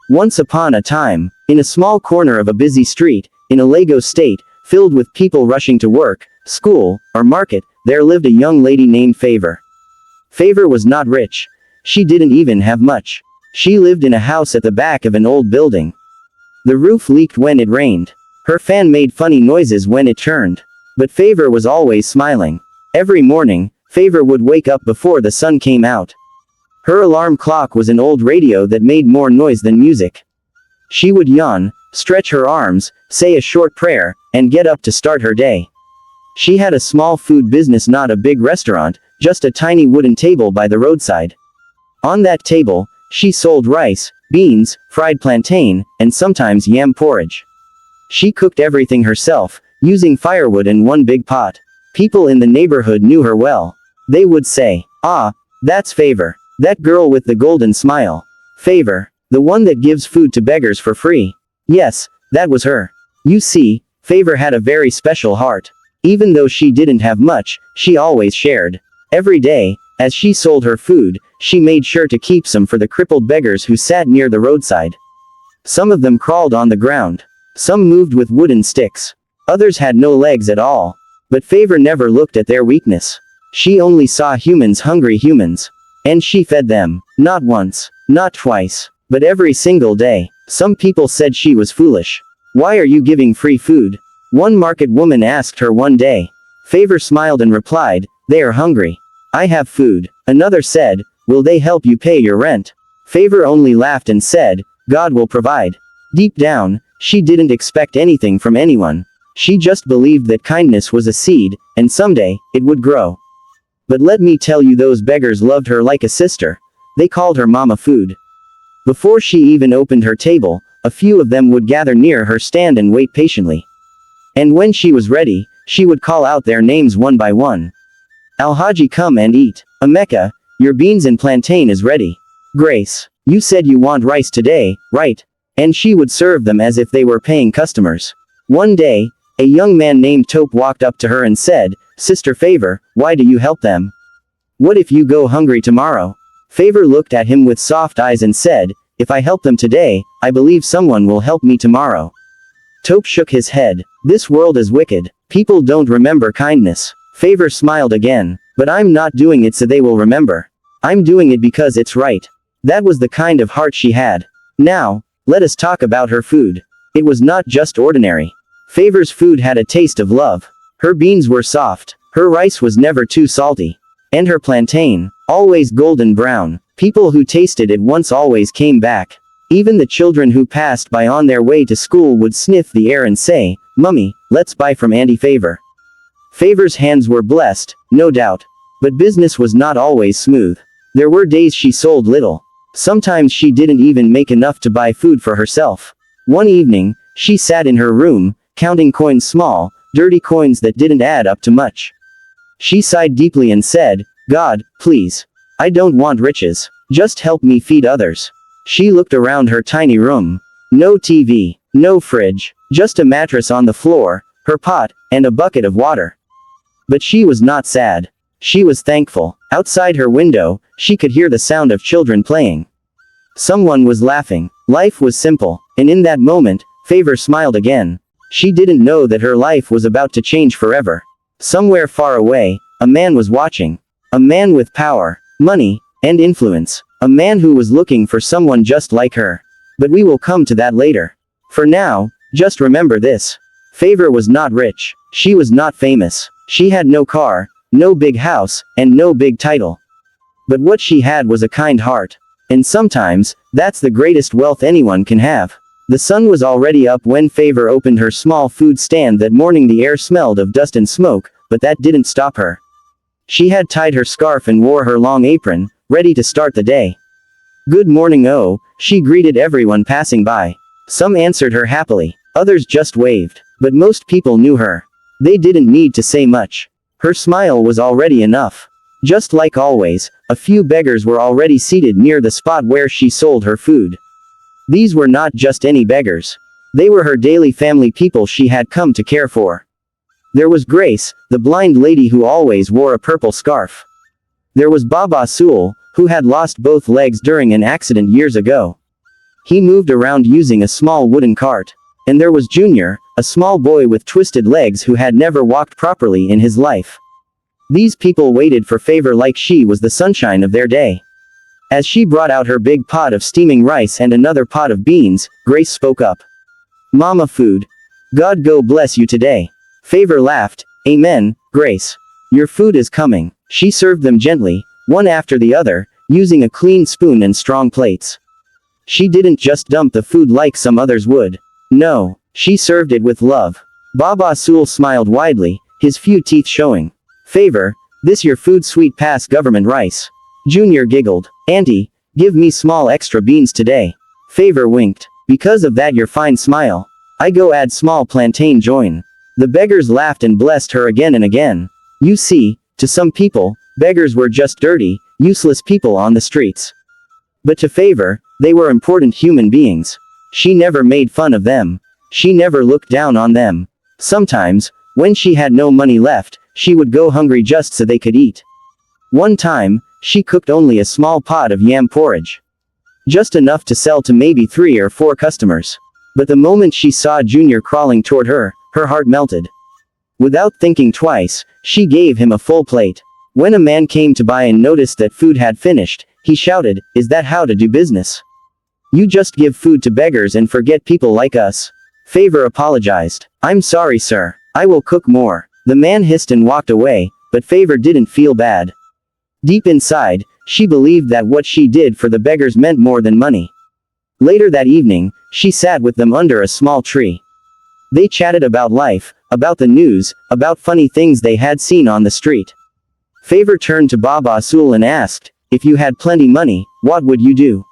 Once upon a time, in a small corner of a busy street, in a Lego state, filled with people rushing to work, school, or market, there lived a young lady named Favor. Favor was not rich. She didn't even have much. She lived in a house at the back of an old building. The roof leaked when it rained. Her fan made funny noises when it turned. But Favor was always smiling. Every morning, Favor would wake up before the sun came out. Her alarm clock was an old radio that made more noise than music. She would yawn, stretch her arms, say a short prayer, and get up to start her day. She had a small food business, not a big restaurant, just a tiny wooden table by the roadside. On that table, she sold rice, beans, fried plantain, and sometimes yam porridge. She cooked everything herself, using firewood and one big pot. People in the neighborhood knew her well. They would say, "Ah, that's Favor. That girl with the golden smile. Favor, the one that gives food to beggars for free." Yes, that was her. You see, Favor had a very special heart. Even though she didn't have much, she always shared. Every day, as she sold her food, she made sure to keep some for the crippled beggars who sat near the roadside. Some of them crawled on the ground. Some moved with wooden sticks. Others had no legs at all. But Favor never looked at their weakness. She only saw humans, hungry humans. And she fed them. Not once, not twice, but every single day. Some people said she was foolish. "Why are you giving free food?" One market woman asked her one day. Favor smiled and replied, "They are hungry. I have food." Another said, "Will they help you pay your rent?" Favor only laughed and said, "God will provide." Deep down, she didn't expect anything from anyone. She just believed that kindness was a seed, and someday, it would grow. But let me tell you, those beggars loved her like a sister. They called her Mama Food. Before she even opened her table, a few of them would gather near her stand and wait patiently. And when she was ready, she would call out their names one by one. "Alhaji, come and eat. Emeka, your beans and plantain is ready. Grace, you said you want rice today, right?" And she would serve them as if they were paying customers. One day, a young man named Tope walked up to her and said, "Sister Favor, why do you help them? What if you go hungry tomorrow?" Favor looked at him with soft eyes and said, "If I help them today, I believe someone will help me tomorrow." Tope shook his head. "This world is wicked. People don't remember kindness." Favor smiled again. "But I'm not doing it so they will remember. I'm doing it because it's right." That was the kind of heart she had. Now, let us talk about her food. It was not just ordinary. Favor's food had a taste of love. Her beans were soft. Her rice was never too salty. And her plantain, always golden brown. People who tasted it once always came back. Even the children who passed by on their way to school would sniff the air and say, "Mummy, let's buy from Auntie Favor." Favor's hands were blessed, no doubt. But business was not always smooth. There were days she sold little. Sometimes she didn't even make enough to buy food for herself. One evening, she sat in her room, counting coins, small, dirty coins that didn't add up to much. She sighed deeply and said, "God, please. I don't want riches. Just help me feed others." She looked around her tiny room. No TV, no fridge, just a mattress on the floor, her pot, and a bucket of water. But she was not sad. She was thankful. Outside her window, she could hear the sound of children playing. Someone was laughing. Life was simple, and in that moment, Favor smiled again. She didn't know that her life was about to change forever. Somewhere far away, a man was watching. A man with power, money, and influence. A man who was looking for someone just like her. But we will come to that later. For now, just remember this. Favor was not rich. She was not famous. She had no car, no big house, and no big title. But what she had was a kind heart. And sometimes, that's the greatest wealth anyone can have. The sun was already up when Favor opened her small food stand that morning. The air smelled of dust and smoke, but that didn't stop her. She had tied her scarf and wore her long apron, ready to start the day. "Good morning, oh," she greeted everyone passing by. Some answered her happily. Others just waved. But most people knew her. They didn't need to say much. Her smile was already enough. Just like always, a few beggars were already seated near the spot where she sold her food. These were not just any beggars. They were her daily family, people she had come to care for. There was Grace, the blind lady who always wore a purple scarf. There was Baba Sool, who had lost both legs during an accident years ago. He moved around using a small wooden cart. And there was Junior, a small boy with twisted legs who had never walked properly in his life. These people waited for Favor like she was the sunshine of their day. As she brought out her big pot of steaming rice and another pot of beans, Grace spoke up. "Mama food. God go bless you today." Favor laughed. "Amen, Grace. Your food is coming." She served them gently, one after the other, using a clean spoon and strong plates. She didn't just dump the food like some others would. No, she served it with love. Baba Sool smiled widely, his few teeth showing. "Favor, this your food sweet pass government rice." Junior giggled. "Auntie, give me small extra beans today." Favor winked. "Because of that your fine smile. I go add small plantain join." The beggars laughed and blessed her again and again. You see, to some people, beggars were just dirty, useless people on the streets. But to Favor, they were important human beings. She never made fun of them. She never looked down on them. Sometimes, when she had no money left, she would go hungry just so they could eat. One time, she cooked only a small pot of yam porridge. Just enough to sell to maybe 3 or 4 customers. But the moment she saw Junior crawling toward her, her heart melted. Without thinking twice, she gave him a full plate. When a man came to buy and noticed that food had finished, he shouted, "Is that how to do business? You just give food to beggars and forget people like us." Favor apologized. "I'm sorry, sir. I will cook more." The man hissed and walked away, but Favor didn't feel bad. Deep inside, she believed that what she did for the beggars meant more than money. Later that evening, she sat with them under a small tree. They chatted about life, about the news, about funny things they had seen on the street. Favor turned to Baba Sool and asked, "If you had plenty money, what would you do?"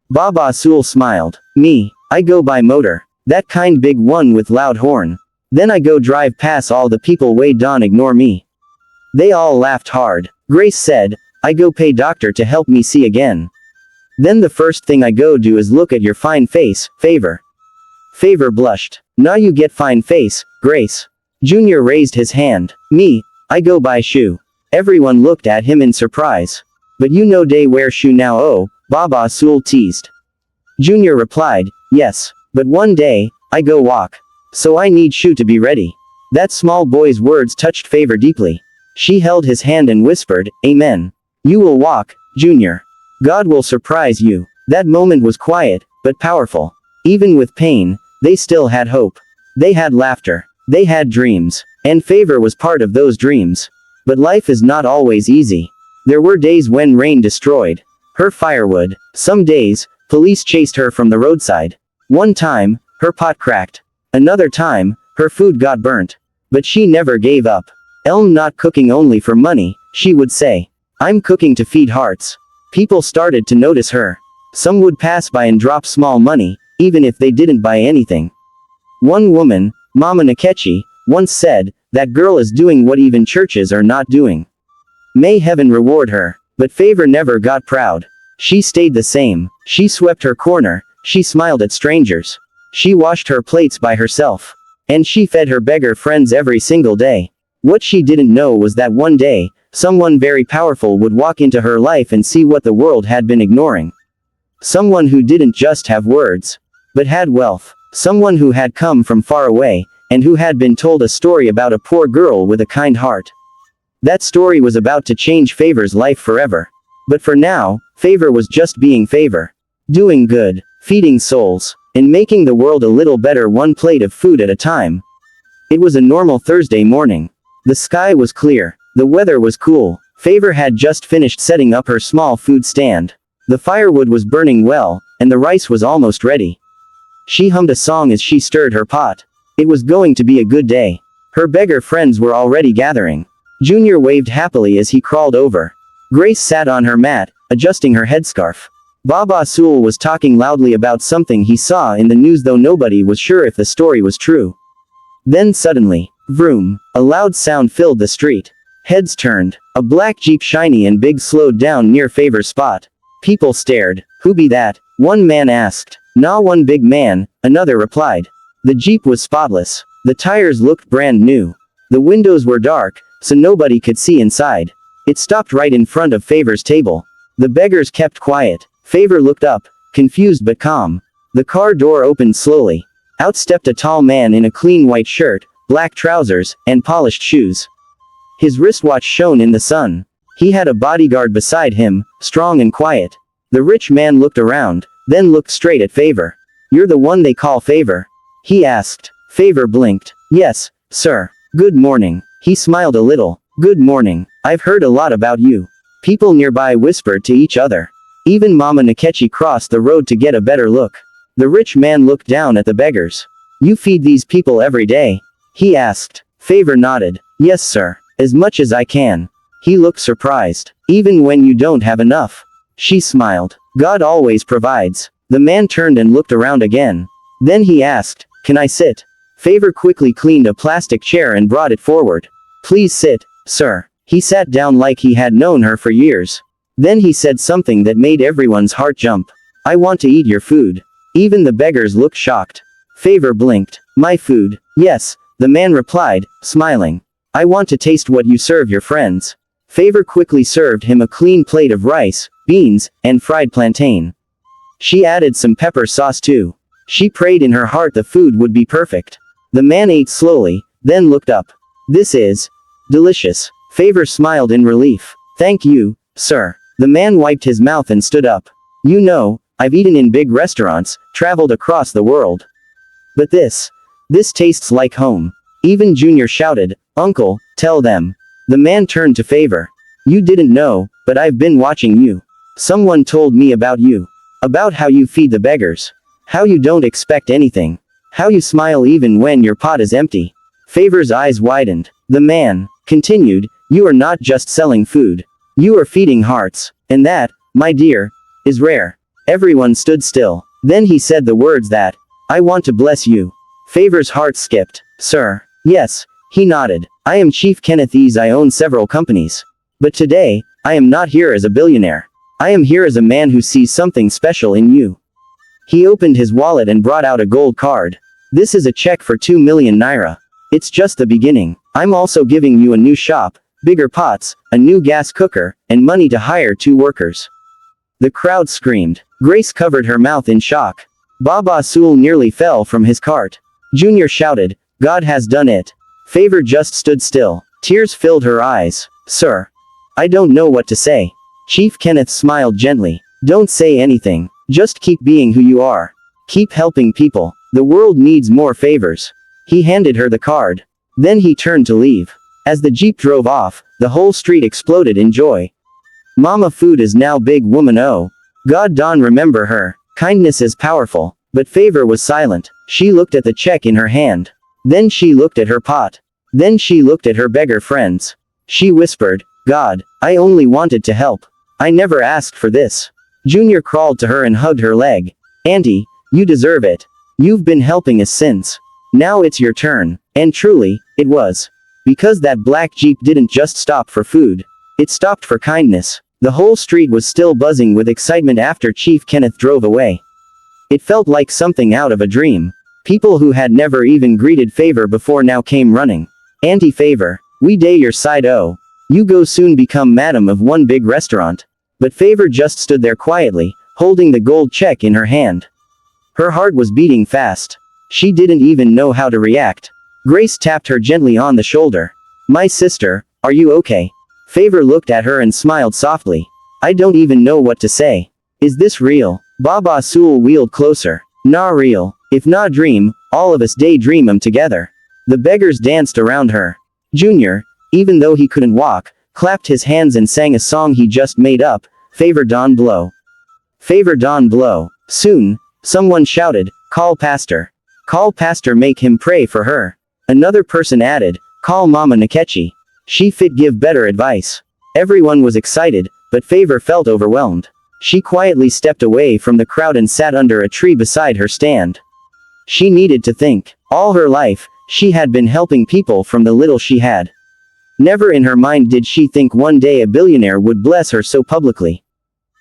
Baba Sool smiled. "Me, I go buy motor. That kind big one with loud horn. Then I go drive past all the people way don't ignore me." They all laughed hard. Grace said, "I go pay doctor to help me see again. Then the first thing I go do is look at your fine face, Favor." Favor blushed. "Now you get fine face, Grace." Junior raised his hand. "Me, I go buy shoe." Everyone looked at him in surprise. "But you no day wear shoe now." "Oh," Baba Sool teased. Junior replied, "Yes, but one day, I go walk. So I need shoe to be ready." That small boy's words touched Favor deeply. She held his hand and whispered, "Amen. You will walk, Junior. God will surprise you." That moment was quiet, but powerful. Even with pain, they still had hope. They had laughter. They had dreams. And Favor was part of those dreams. But life is not always easy. There were days when rain destroyed her firewood. Some days, police chased her from the roadside. One time, her pot cracked. Another time, her food got burnt. But she never gave up. "I'm not cooking only for money," she would say. "I'm cooking to feed hearts." People started to notice her. Some would pass by and drop small money, even if they didn't buy anything. One woman, Mama Nkechi, once said, "That girl is doing what even churches are not doing. May heaven reward her." But Favor never got proud. She stayed the same. She swept her corner. She smiled at strangers. She washed her plates by herself. And she fed her beggar friends every single day. What she didn't know was that one day, someone very powerful would walk into her life and see what the world had been ignoring. Someone who didn't just have words, but had wealth. Someone who had come from far away, and who had been told a story about a poor girl with a kind heart. That story was about to change Favor's life forever. But for now, Favor was just being Favor. Doing good, feeding souls, and making the world a little better one plate of food at a time. It was a normal Thursday morning. The sky was clear. The weather was cool. Favor had just finished setting up her small food stand. The firewood was burning well, and the rice was almost ready. She hummed a song as she stirred her pot. It was going to be a good day. Her beggar friends were already gathering. Junior waved happily as he crawled over. Grace sat on her mat, adjusting her headscarf. Baba Sool was talking loudly about something he saw in the news, though nobody was sure if the story was true. Then suddenly, vroom, a loud sound filled the street. Heads turned. A black Jeep, shiny and big, slowed down near Favor's spot. People stared. "Who be that?" one man asked. "Nah, one big man," another replied. The Jeep was spotless. The tires looked brand new. The windows were dark, so nobody could see inside. It stopped right in front of Favor's table. The beggars kept quiet. Favor looked up, confused but calm. The car door opened slowly. Out stepped a tall man in a clean white shirt, black trousers, and polished shoes. His wristwatch shone in the sun. He had a bodyguard beside him, strong and quiet. The rich man looked around, then looked straight at Favor. "You're the one they call Favor?" he asked. Favor blinked. "Yes, sir. Good morning." He smiled a little. "Good morning. I've heard a lot about you." People nearby whispered to each other. Even Mama Nkechi crossed the road to get a better look. The rich man looked down at the beggars. "You feed these people every day?" he asked. Favor nodded. "Yes, sir. As much as I can." He looked surprised. "Even when you don't have enough?" She smiled. "God always provides." The man turned and looked around again. Then he asked, "Can I sit?" Favor quickly cleaned a plastic chair and brought it forward. "Please sit, sir." He sat down like he had known her for years. Then he said something that made everyone's heart jump. "I want to eat your food." Even the beggars looked shocked. Favor blinked. "My food?" "Yes," the man replied, smiling. "I want to taste what you serve your friends." Favor quickly served him a clean plate of rice, beans, and fried plantain. She added some pepper sauce too. She prayed in her heart the food would be perfect. The man ate slowly, then looked up. "This is delicious." Favor smiled in relief. "Thank you, sir." The man wiped his mouth and stood up. "You know, I've eaten in big restaurants, traveled across the world. But this tastes like home." Even Junior shouted, "Uncle, tell them." The man turned to Favor. "You didn't know, but I've been watching you. Someone told me about you. About how you feed the beggars. How you don't expect anything. How you smile even when your pot is empty." Favor's eyes widened. The man continued, "You are not just selling food. You are feeding hearts. And that, my dear, is rare." Everyone stood still. Then he said the words that, "I want to bless you." Favor's heart skipped. "Sir?" "Yes." He nodded. "I am Chief Kenneth Ease. I own several companies. But today, I am not here as a billionaire. I am here as a man who sees something special in you." He opened his wallet and brought out a gold card. "This is a check for 2 million naira. It's just the beginning. I'm also giving you a new shop, bigger pots, a new gas cooker, and money to hire 2 workers." The crowd screamed. Grace covered her mouth in shock. Baba Sul nearly fell from his cart. Junior shouted, "God has done it." Favor just stood still. Tears filled her eyes. "Sir, I don't know what to say." Chief Kenneth smiled gently. "Don't say anything. Just keep being who you are. Keep helping people. The world needs more favors." He handed her the card. Then he turned to leave. As the jeep drove off, the whole street exploded in joy. Mama Food is now big woman. Oh. God don't remember her. Kindness is powerful. But Favor was silent. She looked at the check in her hand. Then she looked at her pot. Then she looked at her beggar friends. She whispered, "God, I only wanted to help. I never asked for this." Junior crawled to her and hugged her leg. "Auntie, you deserve it. You've been helping us since. Now it's your turn." And truly, it was. Because that black jeep didn't just stop for food. It stopped for kindness. The whole street was still buzzing with excitement after Chief Kenneth drove away. It felt like something out of a dream. People who had never even greeted Favor before now came running. "Auntie Favor, we day your side. Oh. You go soon become madam of one big restaurant." But Favor just stood there quietly, holding the gold check in her hand. Her heart was beating fast. She didn't even know how to react. Grace tapped her gently on the shoulder. "My sister, are you okay?" Favor looked at her and smiled softly. "I don't even know what to say. Is this real?" Baba Sul wheeled closer. "Nah real. If not dream, all of us daydream 'em together." The beggars danced around her. Junior, even though he couldn't walk, clapped his hands and sang a song he just made up, "Favor Don Blow." Favor Don Blow. Soon, someone shouted, "Call Pastor. Call Pastor, make him pray for her." Another person added, "Call Mama Nkechi. She fit give better advice." Everyone was excited, but Favor felt overwhelmed. She quietly stepped away from the crowd and sat under a tree beside her stand. She needed to think. All her life, she had been helping people from the little she had. Never in her mind did she think one day a billionaire would bless her so publicly.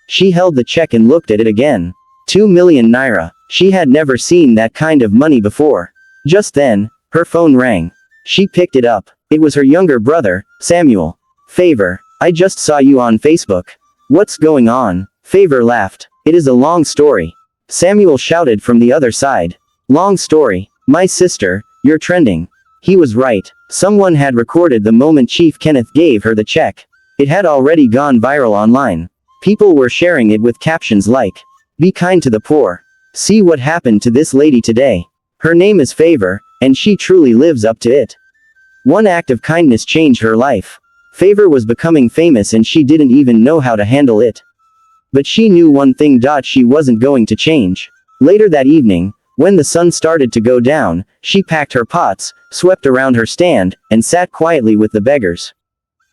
She held the check and looked at it again. 2 million naira. She had never seen that kind of money before. Just then, her phone rang. She picked it up. It was her younger brother, Samuel. "Favor, I just saw you on Facebook. What's going on?" Favor laughed. "It is a long story. Samuel shouted from the other side. Long story. My sister, you're trending. He was right. Someone had recorded the moment Chief Kenneth gave her the check. It had already gone viral online. People were sharing it with captions like, "Be kind to the poor. See what happened to this lady today. Her name is Favor, and she truly lives up to it." One act of kindness changed her life. Favor was becoming famous and she didn't even know how to handle it. But she knew one thing: she wasn't going to change. Later that evening, when the sun started to go down, she packed her pots, swept around her stand, and sat quietly with the beggars.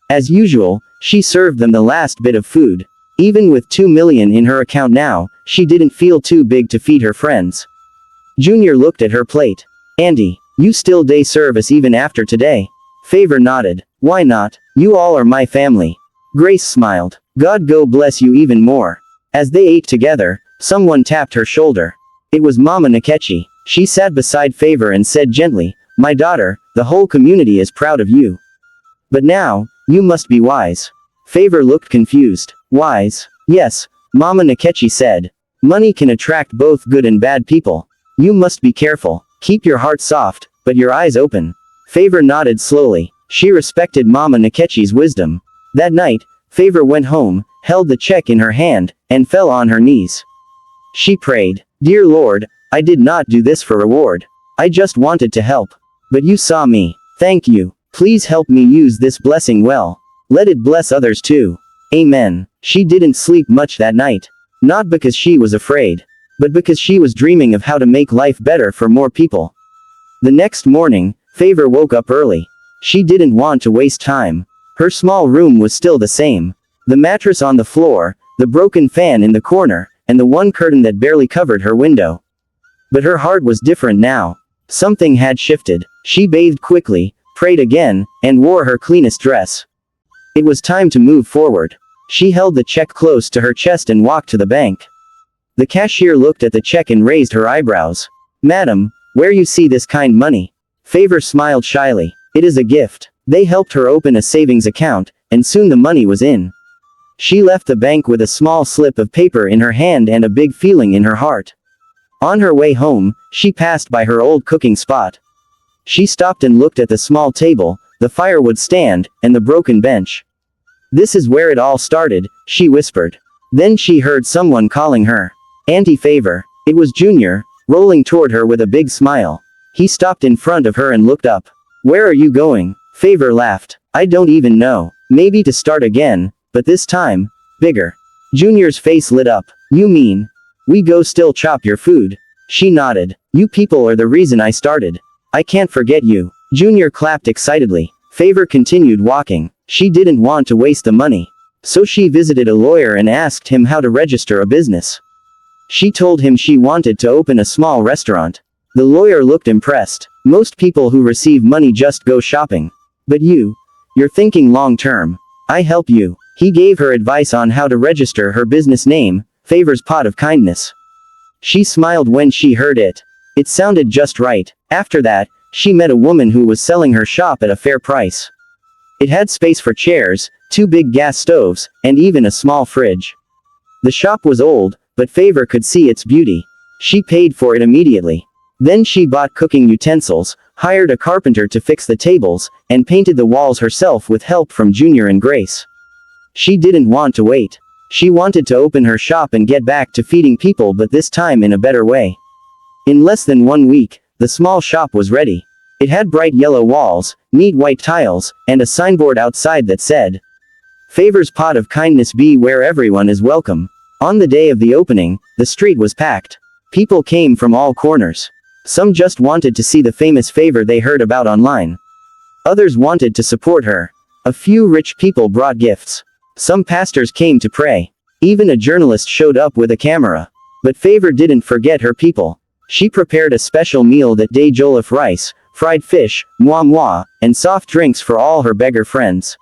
As usual, she served them the last bit of food. Even with 2 million in her account now, she didn't feel too big to feed her friends. Junior looked at her plate. "Auntie, you still day service even after today?" Favor nodded. "Why not? You all are my family." Grace smiled. "God go bless you even more." As they ate together, someone tapped her shoulder. It was Mama Nkechi. She sat beside Favor and said gently, "My daughter, the whole community is proud of you. But now, you must be wise." Favor looked confused. "Wise? Yes," Mama Nkechi said. "Money can attract both good and bad people. You must be careful. Keep your heart soft, but your eyes open." Favor nodded slowly. She respected Mama Nkechi's wisdom. That night, Favor went home, held the check in her hand, and fell on her knees. She prayed, "Dear Lord, I did not do this for reward. I just wanted to help. But you saw me. Thank you. Please help me use this blessing well. Let it bless others too. Amen." She didn't sleep much that night. Not because she was afraid, but because she was dreaming of how to make life better for more people. The next morning, Favor woke up early. She didn't want to waste time. Her small room was still the same. The mattress on the floor, the broken fan in the corner, and the one curtain that barely covered her window. But her heart was different now. Something had shifted. She bathed quickly, prayed again, and wore her cleanest dress. It was time to move forward. She held the check close to her chest and walked to the bank. The cashier looked at the check and raised her eyebrows. "Madam, where you see this kind money?" Favor smiled shyly. "It is a gift." They helped her open a savings account, and soon the money was in. She left the bank with a small slip of paper in her hand and a big feeling in her heart. On her way home, she passed by her old cooking spot. She stopped and looked at the small table, the firewood stand, and the broken bench. "This is where it all started," she whispered. Then she heard someone calling her. "Auntie Favor." It was Junior, rolling toward her with a big smile. He stopped in front of her and looked up. "Where are you going?" Favor laughed. "I don't even know. Maybe to start again, but this time, bigger." Junior's face lit up. "You mean, we go still chop your food?" She nodded. "You people are the reason I started. I can't forget you." Junior clapped excitedly. Favor continued walking. She didn't want to waste the money. So she visited a lawyer and asked him how to register a business. She told him she wanted to open a small restaurant. The lawyer looked impressed. "Most people who receive money just go shopping. But you're thinking long term. I help you." He gave her advice on how to register her business name, Favor's Pot of Kindness. She smiled when she heard it. It sounded just right. After that, she met a woman who was selling her shop at a fair price. It had space for chairs, 2 big gas stoves, and even a small fridge. The shop was old, but Favor could see its beauty. She paid for it immediately. Then she bought cooking utensils, hired a carpenter to fix the tables, and painted the walls herself with help from Junior and Grace. She didn't want to wait. She wanted to open her shop and get back to feeding people, but this time in a better way. In less than 1 week, the small shop was ready. It had bright yellow walls, neat white tiles, and a signboard outside that said, "Favor's Pot of Kindness, be where everyone is welcome." On the day of the opening, the street was packed. People came from all corners. Some just wanted to see the famous Favor they heard about online. Others wanted to support her. A few rich people brought gifts. Some pastors came to pray. Even a journalist showed up with a camera. But Favor didn't forget her people. She prepared a special meal that day: jollof rice, fried fish, moi, and soft drinks for all her beggar friends.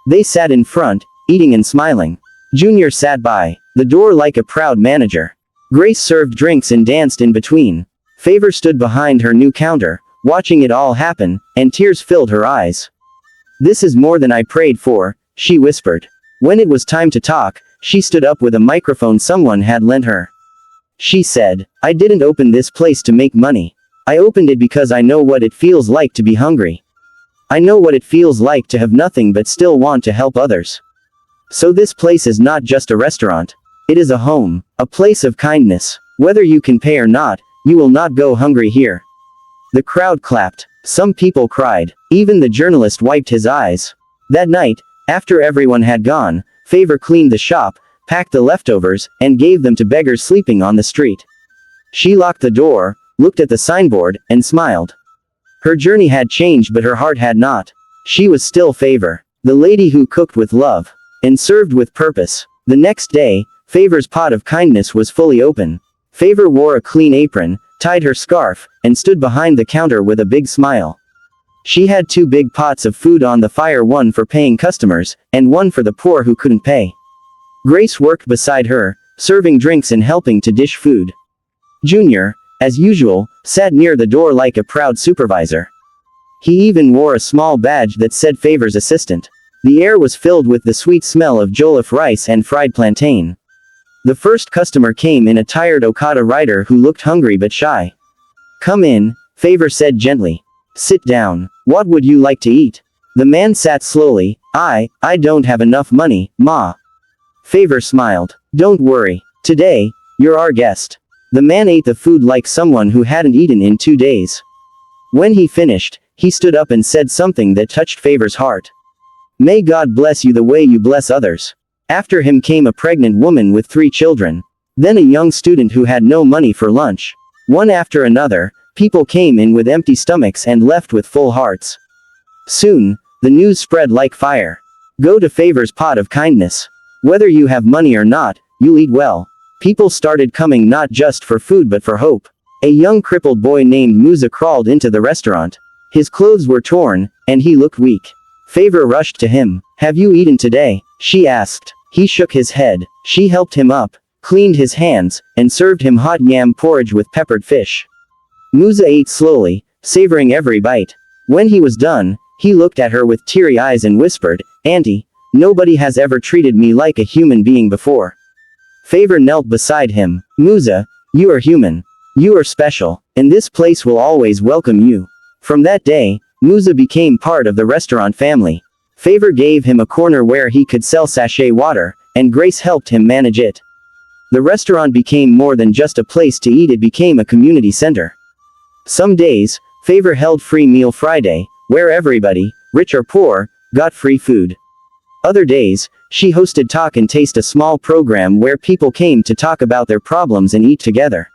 They sat in front, eating and smiling. Junior sat by the door like a proud manager. Grace served drinks and danced in between. Favor stood behind her new counter, watching it all happen, and tears filled her eyes. "This is more than I prayed for," she whispered. When it was time to talk, she stood up with a microphone someone had lent her. She said, I didn't open this place to make money. I opened it because I know what it feels like to be hungry. I know what it feels like to have nothing but still want to help others. So this place is not just a restaurant. It is a home, a place of kindness. Whether you can pay or not, you will not go hungry here. The crowd clapped. Some people cried. Even the journalist wiped his eyes. That night, after everyone had gone, Favor cleaned the shop, packed the leftovers, and gave them to beggars sleeping on the street. She locked the door, looked at the signboard, and smiled. Her journey had changed, but her heart had not. She was still Favor, the lady who cooked with love and served with purpose. The next day, Favor's pot of kindness was fully open. Favor wore a clean apron, tied her scarf, and stood behind the counter with a big smile. She had 2 big pots of food on the fire, one for paying customers, and one for the poor who couldn't pay. Grace worked beside her, serving drinks and helping to dish food. Junior, as usual, sat near the door like a proud supervisor. He even wore a small badge that said Favor's assistant. The air was filled with the sweet smell of jollof rice and fried plantain. The first customer came in, a tired Okada rider who looked hungry but shy. Come in, Favor said gently. Sit down. What would you like to eat? The man sat slowly. I don't have enough money, Ma. Favor smiled. Don't worry. Today, you're our guest. The man ate the food like someone who hadn't eaten in 2 days. When he finished, he stood up and said something that touched Favor's heart. May God bless you the way you bless others. After him came a pregnant woman with 3 children. Then a young student who had no money for lunch. One after another, people came in with empty stomachs and left with full hearts. Soon, the news spread like fire. Go to Favor's pot of kindness. Whether you have money or not, you'll eat well. People started coming not just for food but for hope. A young crippled boy named Musa crawled into the restaurant. His clothes were torn, and he looked weak. Favor rushed to him. Have you eaten today? She asked. He shook his head. She helped him up, cleaned his hands, and served him hot yam porridge with peppered fish. Musa ate slowly, savoring every bite. When he was done, he looked at her with teary eyes and whispered, Auntie, nobody has ever treated me like a human being before. Favor knelt beside him. Musa, you are human. You are special, and this place will always welcome you. From that day, Musa became part of the restaurant family. Favor gave him a corner where he could sell sachet water, and Grace helped him manage it. The restaurant became more than just a place to eat, it became a community center. Some days, Favor held Free Meal Friday, where everybody, rich or poor, got free food. Other days, she hosted Talk and Taste, a small program where people came to talk about their problems and eat together.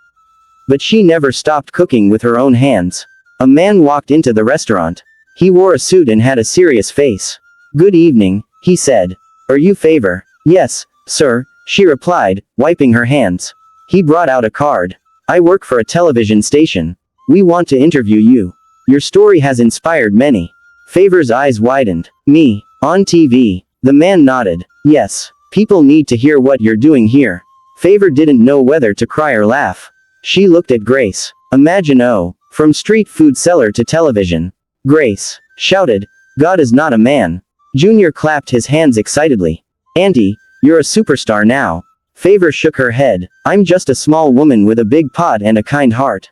But she never stopped cooking with her own hands. A man walked into the restaurant. He wore a suit and had a serious face. Good evening, he said. Are you Favor? Yes, sir, she replied, wiping her hands. He brought out a card. I work for a television station. We want to interview you. Your story has inspired many. Favor's eyes widened. Me, on TV. The man nodded. Yes, people need to hear what you're doing here. Favor didn't know whether to cry or laugh. She looked at Grace. Imagine, from street food seller to television. Grace shouted, God is not a man. Junior clapped his hands excitedly. Auntie, you're a superstar now. Favor shook her head. I'm just a small woman with a big pot and a kind heart.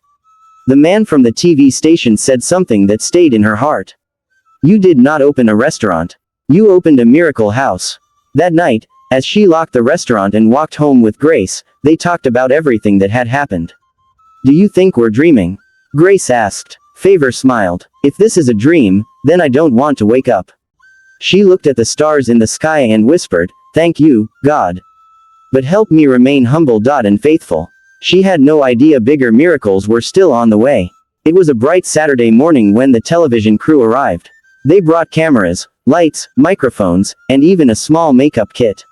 The man from the TV station said something that stayed in her heart. You did not open a restaurant. You opened a miracle house. That night, as she locked the restaurant and walked home with Grace, they talked about everything that had happened. Do you think we're dreaming? Grace asked. Favor smiled. If this is a dream, then I don't want to wake up. She looked at the stars in the sky and whispered, Thank you, God. But help me remain humble and faithful. She had no idea bigger miracles were still on the way. It was a bright Saturday morning when the television crew arrived. They brought cameras, lights, microphones, and even a small makeup kit.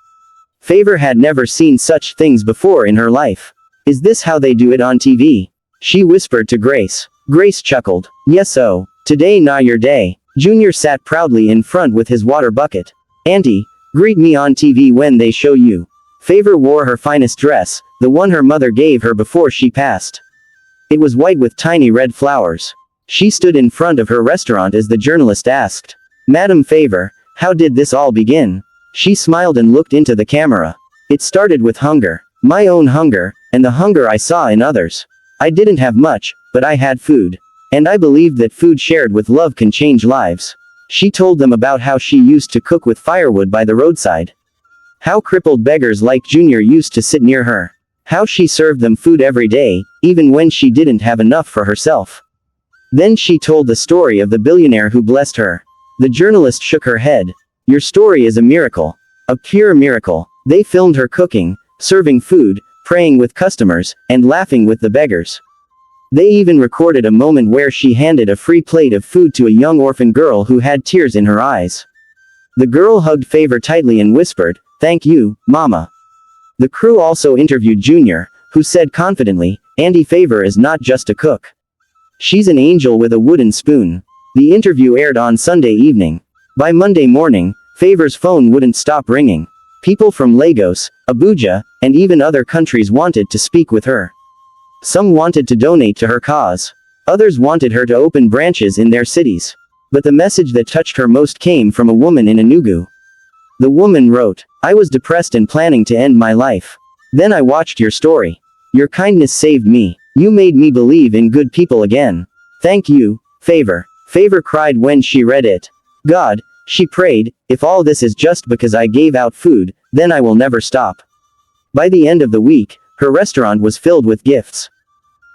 Favor had never seen such things before in her life. Is this how they do it on TV? She whispered to Grace. Grace chuckled. Yes, today na your day. Junior sat proudly in front with his water bucket. Auntie, greet me on TV when they show you. Favor wore her finest dress, the one her mother gave her before she passed. It was white with tiny red flowers. She stood in front of her restaurant as the journalist asked, Madam Favor, how did this all begin? She smiled and looked into the camera. It started with hunger. My own hunger, and the hunger I saw in others. I didn't have much, but I had food. And I believed that food shared with love can change lives. She told them about how she used to cook with firewood by the roadside. How crippled beggars like Junior used to sit near her. How she served them food every day, even when she didn't have enough for herself. Then she told the story of the billionaire who blessed her. The journalist shook her head. Your story is a miracle. A pure miracle. They filmed her cooking, serving food, praying with customers, and laughing with the beggars. They even recorded a moment where she handed a free plate of food to a young orphan girl who had tears in her eyes. The girl hugged Favor tightly and whispered, "Thank you, Mama." The crew also interviewed Junior, who said confidently, "Auntie Favor is not just a cook. She's an angel with a wooden spoon." The interview aired on Sunday evening. By Monday morning, Favor's phone wouldn't stop ringing. People from Lagos, Abuja, and even other countries wanted to speak with her. Some wanted to donate to her cause. Others wanted her to open branches in their cities. But the message that touched her most came from a woman in Enugu. The woman wrote, "I was depressed and planning to end my life. Then I watched your story. Your kindness saved me. You made me believe in good people again. Thank you, Favor." Favor cried when she read it. "God," she prayed, "if all this is just because I gave out food, then I will never stop." By the end of the week, her restaurant was filled with gifts.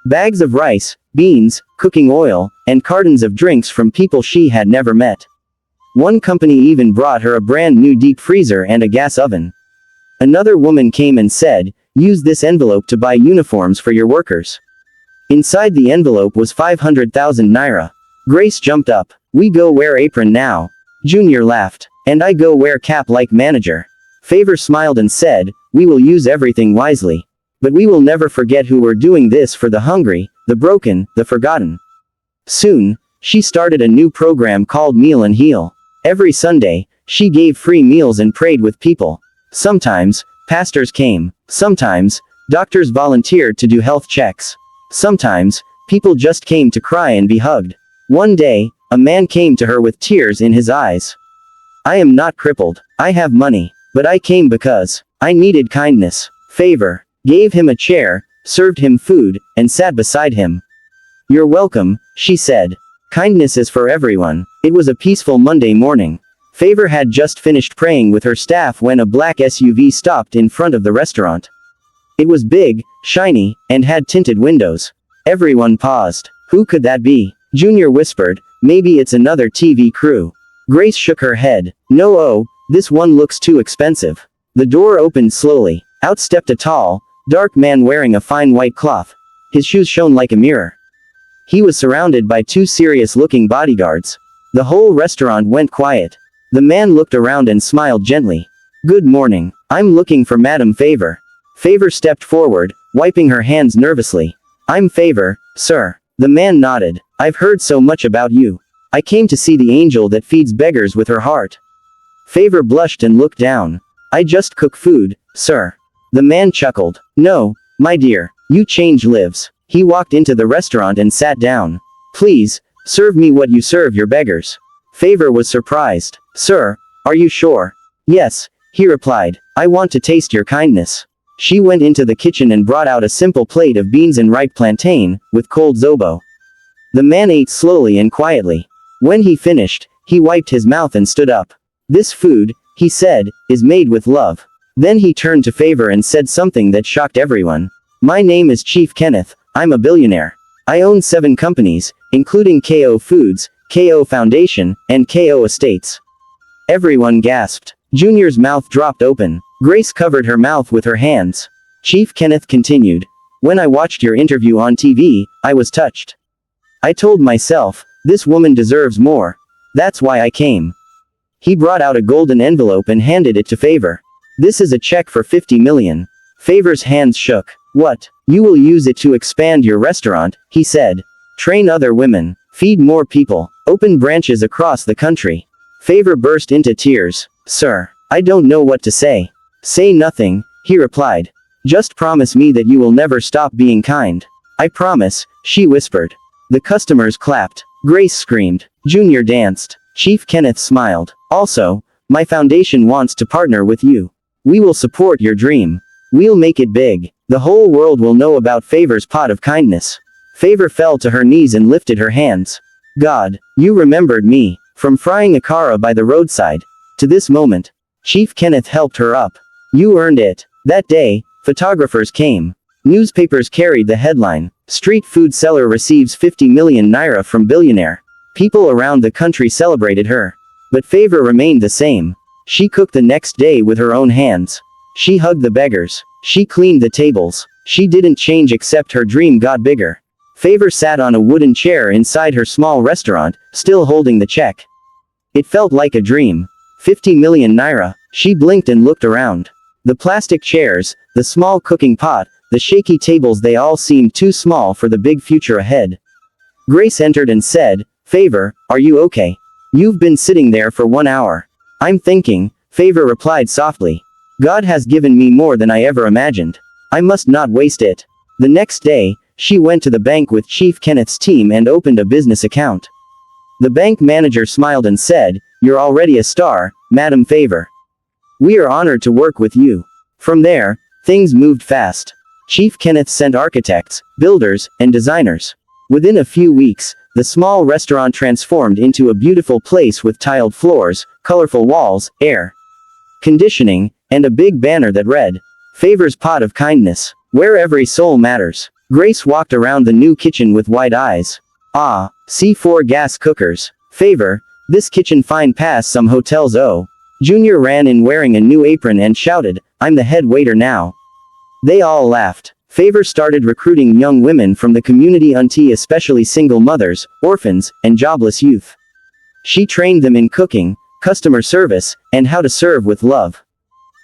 Bags of rice, beans, cooking oil, and cartons of drinks from people she had never met. One company even brought her a brand new deep freezer and a gas oven. Another woman came and said, "Use this envelope to buy uniforms for your workers." Inside the envelope was 500,000 naira. Grace jumped up. "We go wear apron now." Junior laughed. "And I go wear cap like manager." Favor smiled and said, "We will use everything wisely. But we will never forget who were doing this for the hungry, the broken, the forgotten." Soon, she started a new program called Meal and Heal. Every Sunday, she gave free meals and prayed with people. Sometimes, pastors came. Sometimes, doctors volunteered to do health checks. Sometimes, people just came to cry and be hugged. One day, a man came to her with tears in his eyes. "I am not crippled. I have money. But I came because I needed kindness." Favor gave him a chair, served him food, and sat beside him. "You're welcome," she said. Kindness is for everyone. It was a peaceful Monday morning. Favor had just finished praying with her staff when a black SUV stopped in front of the restaurant. It was big, shiny, and had tinted windows. Everyone paused. Who could that be? Junior whispered, "Maybe it's another TV crew." Grace shook her head. "No, oh, this one looks too expensive." The door opened slowly. Out stepped a tall, dark man wearing a fine white cloth. His shoes shone like a mirror. He was surrounded by two serious-looking bodyguards. The whole restaurant went quiet. The man looked around and smiled gently. "Good morning. I'm looking for Madam Favor." Favor stepped forward, wiping her hands nervously. "I'm Favor, sir." The man nodded. "I've heard so much about you. I came to see the angel that feeds beggars with her heart." Favor blushed and looked down. "I just cook food, sir." The man chuckled. "No, my dear, you change lives." He walked into the restaurant and sat down. "Please, serve me what you serve your beggars." Favor was surprised. "Sir, are you sure?" "Yes," he replied. "I want to taste your kindness." She went into the kitchen and brought out a simple plate of beans and ripe plantain, with cold zobo. The man ate slowly and quietly. When he finished, he wiped his mouth and stood up. "This food," he said, "is made with love." Then he turned to Favor and said something that shocked everyone. "My name is Chief Kenneth. I'm a billionaire. I own 7 companies, including KO Foods, KO Foundation, and KO Estates." Everyone gasped. Junior's mouth dropped open. Grace covered her mouth with her hands. Chief Kenneth continued. "When I watched your interview on TV, I was touched. I told myself, this woman deserves more. That's why I came." He brought out a golden envelope and handed it to Favor. "This is a check for 50 million. Favor's hands shook. "What? You will use it to expand your restaurant," he said. "Train other women. Feed more people. Open branches across the country." Favor burst into tears. "Sir, I don't know what to say." "Say nothing," he replied. "Just promise me that you will never stop being kind." "I promise," she whispered. The customers clapped. Grace screamed. Junior danced. Chief Kenneth smiled. "Also, my foundation wants to partner with you. We will support your dream. We'll make it big." The whole world will know about Favor's pot of kindness. Favor fell to her knees and lifted her hands. God, you remembered me. From frying a kara by the roadside to this moment, Chief Kenneth helped her up. You earned it. That day, photographers came. Newspapers carried the headline, "Street food seller receives 50 million naira from billionaire." People around the country celebrated her. But Favor remained the same. She cooked the next day with her own hands. She hugged the beggars. She cleaned the tables. She didn't change except her dream got bigger. Favor sat on a wooden chair inside her small restaurant, still holding the check. It felt like a dream. 50 million naira. She blinked and looked around. The plastic chairs, the small cooking pot, the shaky tables, they all seemed too small for the big future ahead. Grace entered and said, "Favor, are you okay? You've been sitting there for 1 hour." "I'm thinking," Favor replied softly. "God has given me more than I ever imagined. I must not waste it." The next day, she went to the bank with Chief Kenneth's team and opened a business account. The bank manager smiled and said, "You're already a star, Madam Favor. We are honored to work with you." From there, things moved fast. Chief Kenneth sent architects, builders, and designers. Within a few weeks, the small restaurant transformed into a beautiful place with tiled floors, colorful walls, air conditioning, and a big banner that read, "Favor's Pot of Kindness, where every soul matters." Grace walked around the new kitchen with wide eyes. "Ah, see 4 gas cookers. Favor, this kitchen fine pass some hotels oh." Junior ran in wearing a new apron and shouted, "I'm the head waiter now." They all laughed. Favor started recruiting young women from the community, especially single mothers, orphans, and jobless youth. She trained them in cooking, customer service, and how to serve with love.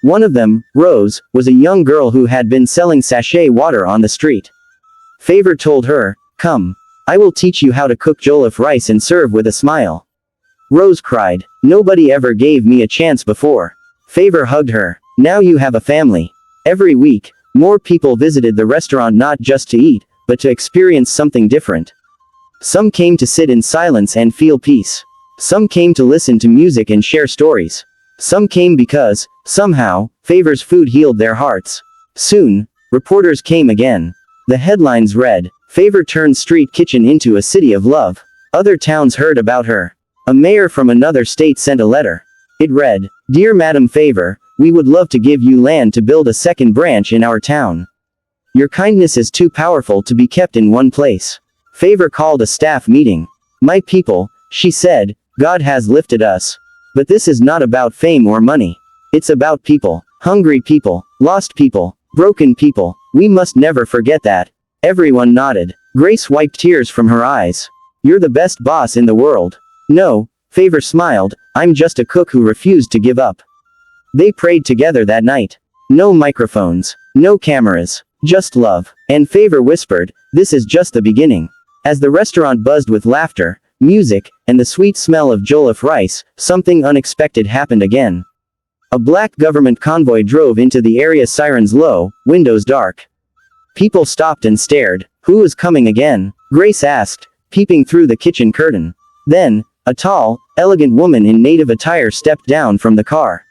One of them, Rose, was a young girl who had been selling sachet water on the street. Favor told her, "Come. I will teach you how to cook jollof rice and serve with a smile." Rose cried, "Nobody ever gave me a chance before." Favor hugged her. "Now you have a family." Every week, more people visited the restaurant not just to eat, but to experience something different. Some came to sit in silence and feel peace. Some came to listen to music and share stories. Some came because, somehow, Favor's food healed their hearts. Soon, reporters came again. The headlines read, "Favor turned street kitchen into a city of love." Other towns heard about her. A mayor from another state sent a letter. It read, "Dear Madam Favor, we would love to give you land to build a second branch in our town. Your kindness is too powerful to be kept in one place." Favor called a staff meeting. "My people," she said, "God has lifted us. But this is not about fame or money. It's about people. Hungry people, lost people, broken people. We must never forget that." Everyone nodded. Grace wiped tears from her eyes. "You're the best boss in the world." "No," Favor smiled, "I'm just a cook who refused to give up." They prayed together that night. No microphones, no cameras, just love. And Favor whispered, "This is just the beginning." As the restaurant buzzed with laughter, music, and the sweet smell of jollof rice, something unexpected happened again. A black government convoy drove into the area, sirens low, windows dark. People stopped and stared. "Who is coming again?" Grace asked, peeping through the kitchen curtain. Then, a tall, elegant woman in native attire stepped down from the car.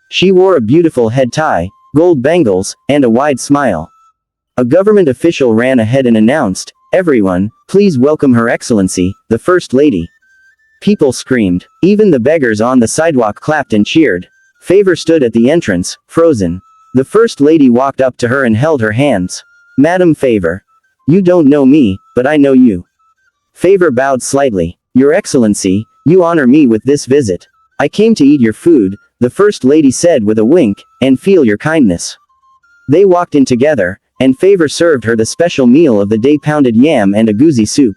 She wore a beautiful head tie, gold bangles, and a wide smile. A government official ran ahead and announced, "Everyone, please welcome Her Excellency, the First Lady." People screamed. Even the beggars on the sidewalk clapped and cheered. Favor stood at the entrance, frozen. The First Lady walked up to her and held her hands. "Madam Favor. You don't know me, but I know you." Favor bowed slightly. "Your Excellency, you honor me with this visit. I came to eat your food," the First Lady said with a wink, "and feel your kindness." They walked in together, and Favor served her the special meal of the day, pounded yam and a goosey soup.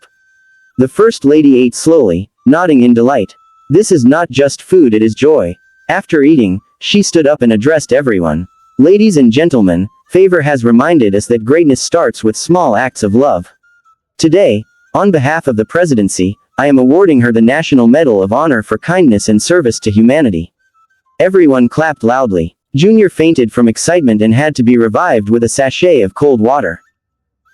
The First Lady ate slowly, nodding in delight. "This is not just food, it is joy." After eating, she stood up and addressed everyone. "Ladies and gentlemen, Favor has reminded us that greatness starts with small acts of love. Today, on behalf of the presidency, I am awarding her the National Medal of Honor for kindness and service to humanity." Everyone clapped loudly. Junior fainted from excitement and had to be revived with a sachet of cold water.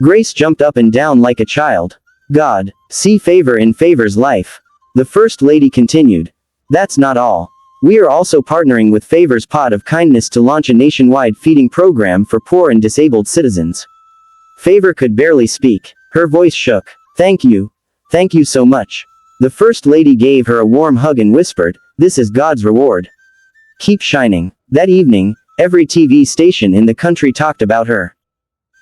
Grace jumped up and down like a child. "God, see Favor in Favor's life." The First Lady continued. "That's not all. We are also partnering with Favor's Pot of Kindness to launch a nationwide feeding program for poor and disabled citizens. Favor could barely speak. Her voice shook. Thank you. Thank you so much. The First Lady gave her a warm hug and whispered, "This is God's reward. Keep shining." That evening, every TV station in the country talked about her.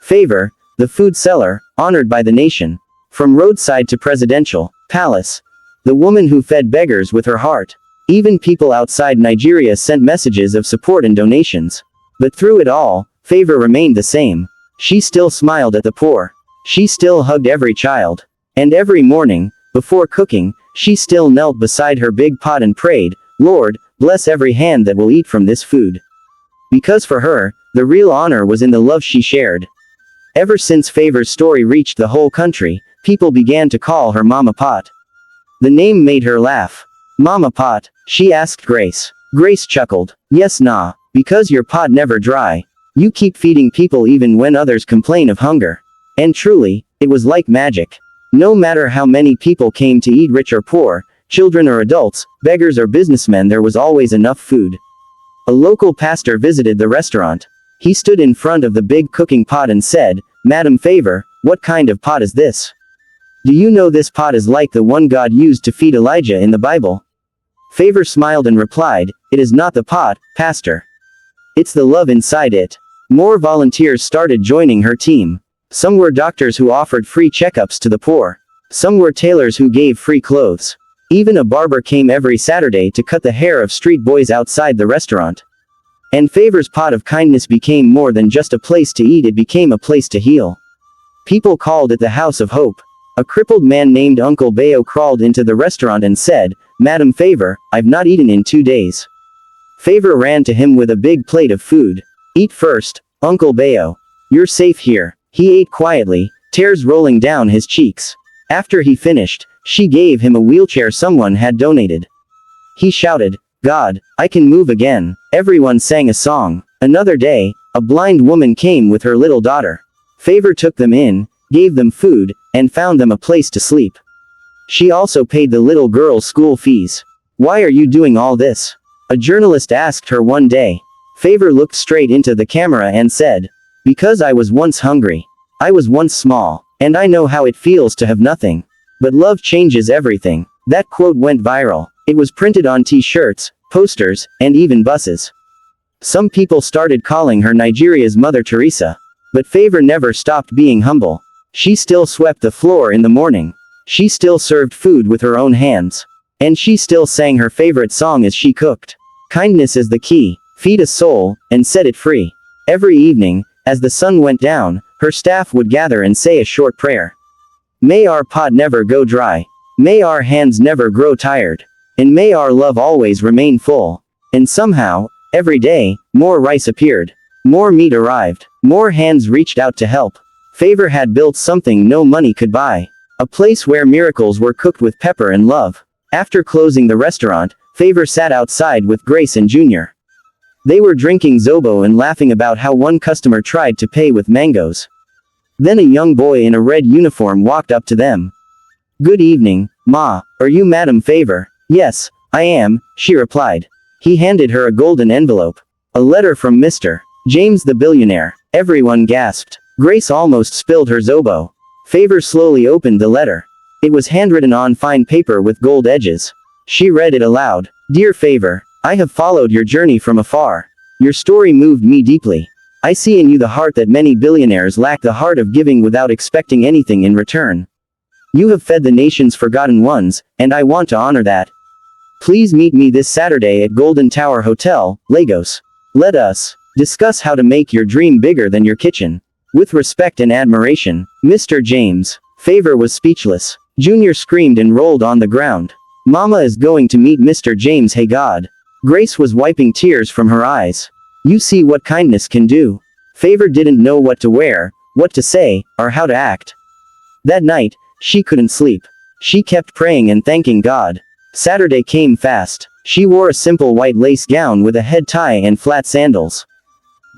Favor, the food seller, honored by the nation. From roadside to presidential palace. The woman who fed beggars with her heart. Even people outside Nigeria sent messages of support and donations. But through it all, Favor remained the same. She still smiled at the poor. She still hugged every child. And every morning, before cooking, she still knelt beside her big pot and prayed, "Lord, bless every hand that will eat from this food." Because for her, the real honor was in the love she shared. Ever since Favor's story reached the whole country, people began to call her Mama Pot. The name made her laugh. "Mama Pot?" she asked Grace. Grace chuckled. "Yes, nah, because your pot never dry. You keep feeding people even when others complain of hunger." And truly, it was like magic. No matter how many people came to eat, rich or poor, children or adults, beggars or businessmen, there was always enough food. A local pastor visited the restaurant. He stood in front of the big cooking pot and said, "Madam Favor, what kind of pot is this? Do you know this pot is like the one God used to feed Elijah in the Bible?" Favor smiled and replied, "It is not the pot, Pastor. It's the love inside it." More volunteers started joining her team. Some were doctors who offered free checkups to the poor. Some were tailors who gave free clothes. Even a barber came every Saturday to cut the hair of street boys outside the restaurant. And Favor's Pot of Kindness became more than just a place to eat, it became a place to heal. People called it the House of Hope. A crippled man named Uncle Bayo crawled into the restaurant and said, "Madam Favor, I've not eaten in 2 days." Favor ran to him with a big plate of food. "Eat first, Uncle Bayo. You're safe here." He ate quietly, tears rolling down his cheeks. After he finished, she gave him a wheelchair someone had donated. He shouted, "God, I can move again." Everyone sang a song. Another day, a blind woman came with her little daughter. Favor took them in, gave them food, and found them a place to sleep. She also paid the little girl's school fees. "Why are you doing all this?" a journalist asked her one day. Favor looked straight into the camera and said, "Because I was once hungry. I was once small. And I know how it feels to have nothing. But love changes everything." That quote went viral. It was printed on t-shirts, posters, and even buses. Some people started calling her Nigeria's Mother Teresa. But Favor never stopped being humble. She still swept the floor in the morning. She still served food with her own hands. And she still sang her favorite song as she cooked. Kindness is the key. Feed a soul, and set it free. Every evening, as the sun went down, her staff would gather and say a short prayer. "May our pot never go dry. May our hands never grow tired. And may our love always remain full." And somehow, every day, more rice appeared. More meat arrived. More hands reached out to help. Favor had built something no money could buy. A place where miracles were cooked with pepper and love. After closing the restaurant, Favor sat outside with Grace and Junior. They were drinking zobo and laughing about how one customer tried to pay with mangoes. Then a young boy in a red uniform walked up to them. "Good evening, Ma. Are you Madam Favor?" "Yes, I am," she replied. He handed her a golden envelope. A letter from Mr. James the billionaire. Everyone gasped. Grace almost spilled her zobo. Favor slowly opened the letter. It was handwritten on fine paper with gold edges. She read it aloud. "Dear Favor, I have followed your journey from afar. Your story moved me deeply. I see in you the heart that many billionaires lack, the heart of giving without expecting anything in return. You have fed the nation's forgotten ones, and I want to honor that. Please meet me this Saturday at Golden Tower Hotel, Lagos. Let us discuss how to make your dream bigger than your kitchen. With respect and admiration, Mr. James." Favor was speechless. Junior screamed and rolled on the ground. "Mama is going to meet Mr. James, hey God." Grace was wiping tears from her eyes. You see what kindness can do. Favor didn't know what to wear, what to say, or how to act. That night, she couldn't sleep. She kept praying and thanking God. Saturday came fast. She wore a simple white lace gown with a head tie and flat sandals.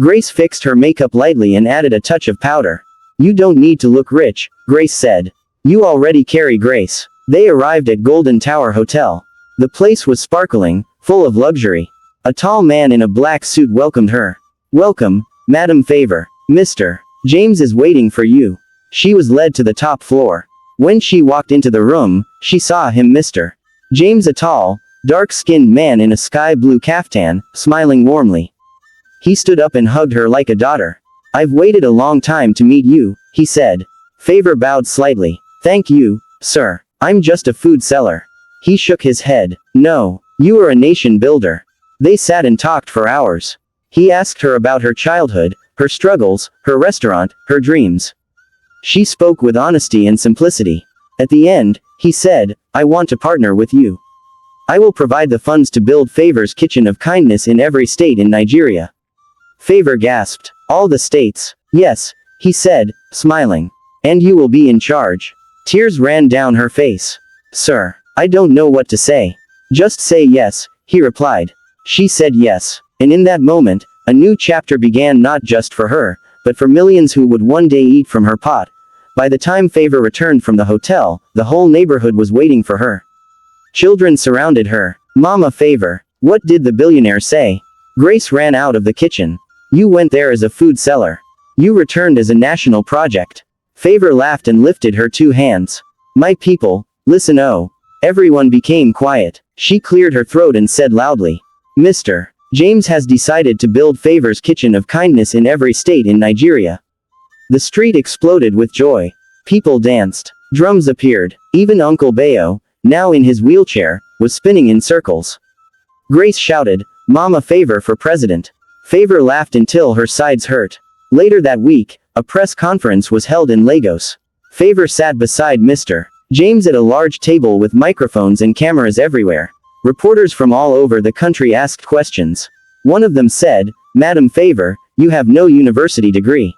Grace fixed her makeup lightly and added a touch of powder. "You don't need to look rich," Grace said. "You already carry grace." They arrived at Golden Tower Hotel. The place was sparkling, full of luxury. A tall man in a black suit welcomed her. "Welcome, Madam Favor. Mr. James is waiting for you." She was led to the top floor. When she walked into the room, she saw him, Mr. James, a tall, dark-skinned man in a sky-blue caftan, smiling warmly. He stood up and hugged her like a daughter. "I've waited a long time to meet you," he said. Favor bowed slightly. "Thank you, sir. I'm just a food seller." He shook his head. "No, you are a nation builder." They sat and talked for hours. He asked her about her childhood, her struggles, her restaurant, her dreams. She spoke with honesty and simplicity. At the end, he said, "I want to partner with you. I will provide the funds to build Favor's Kitchen of Kindness in every state in Nigeria." Favor gasped. "All the states?" "Yes," he said, smiling. "And you will be in charge." Tears ran down her face. "Sir, I don't know what to say." "Just say yes," he replied. She said yes. And in that moment, a new chapter began, not just for her, but for millions who would one day eat from her pot. By the time Favor returned from the hotel, the whole neighborhood was waiting for her. Children surrounded her. "Mama Favor, what did the billionaire say?" Grace ran out of the kitchen. "You went there as a food seller. You returned as a national project." Favor laughed and lifted her two hands. "My people, listen, oh." Everyone became quiet. She cleared her throat and said loudly, "Mr. James has decided to build Favor's Kitchen of Kindness in every state in Nigeria." The street exploded with joy. People danced. Drums appeared. Even Uncle Bayo, now in his wheelchair, was spinning in circles. Grace shouted, "Mama Favor for president." Favor laughed until her sides hurt. Later that week, a press conference was held in Lagos. Favor sat beside Mr. James at a large table with microphones and cameras everywhere. Reporters from all over the country asked questions. One of them said, "Madam Favor, you have no university degree.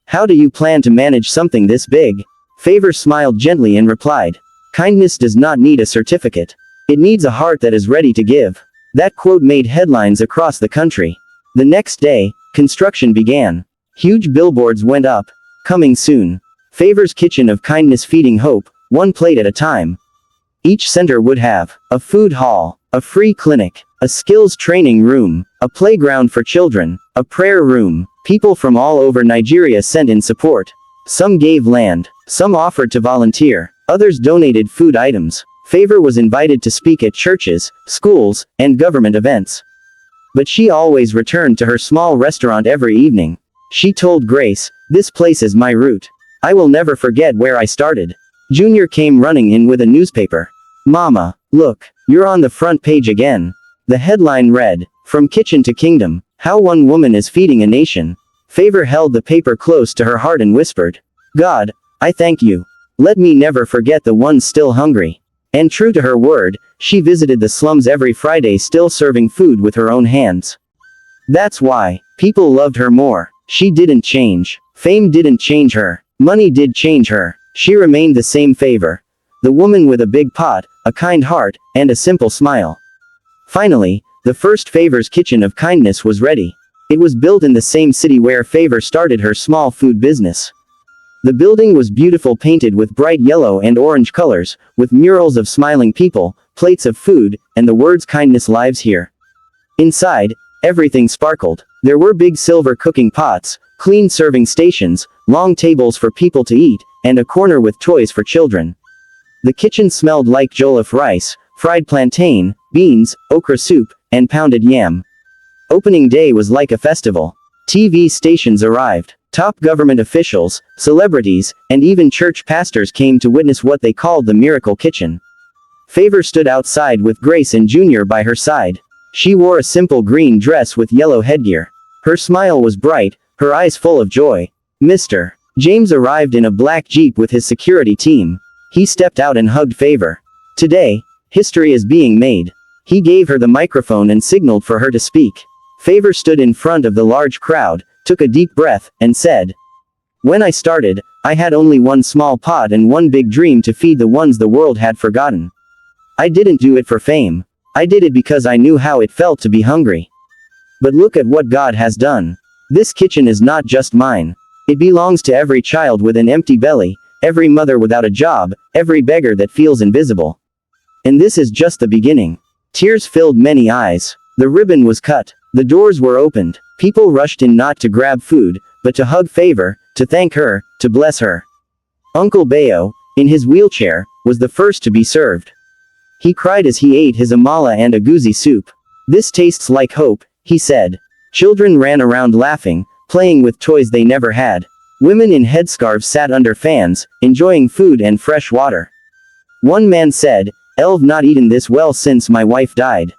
How do you plan to manage something this big?" Favor smiled gently and replied, "Kindness does not need a certificate. It needs a heart that is ready to give." That quote made headlines across the country. The next day, construction began. Huge billboards went up. "Coming soon. Favor's Kitchen of Kindness, feeding hope, one plate at a time." Each center would have a food hall, a free clinic, a skills training room, a playground for children, a prayer room. People from all over Nigeria sent in support. Some gave land, some offered to volunteer, others donated food items. Favor was invited to speak at churches, schools, and government events. But she always returned to her small restaurant every evening. She told Grace, "This place is my root. I will never forget where I started." Junior came running in with a newspaper. "Mama, look, you're on the front page again." The headline read, "From Kitchen to Kingdom, How One Woman is Feeding a Nation." Favor held the paper close to her heart and whispered, "God, I thank you. Let me never forget the ones still hungry." And true to her word, she visited the slums every Friday, still serving food with her own hands. That's why people loved her more. She didn't change. Fame didn't change her. Money did change her. She remained the same Favor. The woman with a big pot, a kind heart, and a simple smile. Finally, the first Favor's Kitchen of Kindness was ready. It was built in the same city where Favor started her small food business. The building was beautiful, painted with bright yellow and orange colors, with murals of smiling people, plates of food, and the words "Kindness Lives Here." Inside, everything sparkled. There were big silver cooking pots, clean serving stations, long tables for people to eat, and a corner with toys for children. The kitchen smelled like jollof rice, fried plantain, beans, okra soup, and pounded yam. Opening day was like a festival. TV stations arrived. Top government officials, celebrities, and even church pastors came to witness what they called the miracle kitchen. Favor stood outside with Grace and Junior by her side. She wore a simple green dress with yellow headgear. Her smile was bright, her eyes full of joy. Mr. James arrived in a black Jeep with his security team. He stepped out and hugged Favor. Today, history is being made. He gave her the microphone and signaled for her to speak. Favor stood in front of the large crowd, took a deep breath, and said, "When I started, I had only one small pot and one big dream to feed the ones the world had forgotten. I didn't do it for fame. I did it because I knew how it felt to be hungry. But look at what God has done. This kitchen is not just mine. It belongs to every child with an empty belly, every mother without a job, every beggar that feels invisible. And this is just the beginning. Tears filled many eyes. The ribbon was cut. The doors were opened. People rushed in not to grab food, but to hug Favor, to thank her, to bless her. Uncle Bayo, in his wheelchair, was the first to be served. He cried as he ate his amala and agusi soup. "This tastes like hope," he said. Children ran around laughing, playing with toys they never had. Women in headscarves sat under fans, enjoying food and fresh water. One man said, "I've not eaten this well since my wife died.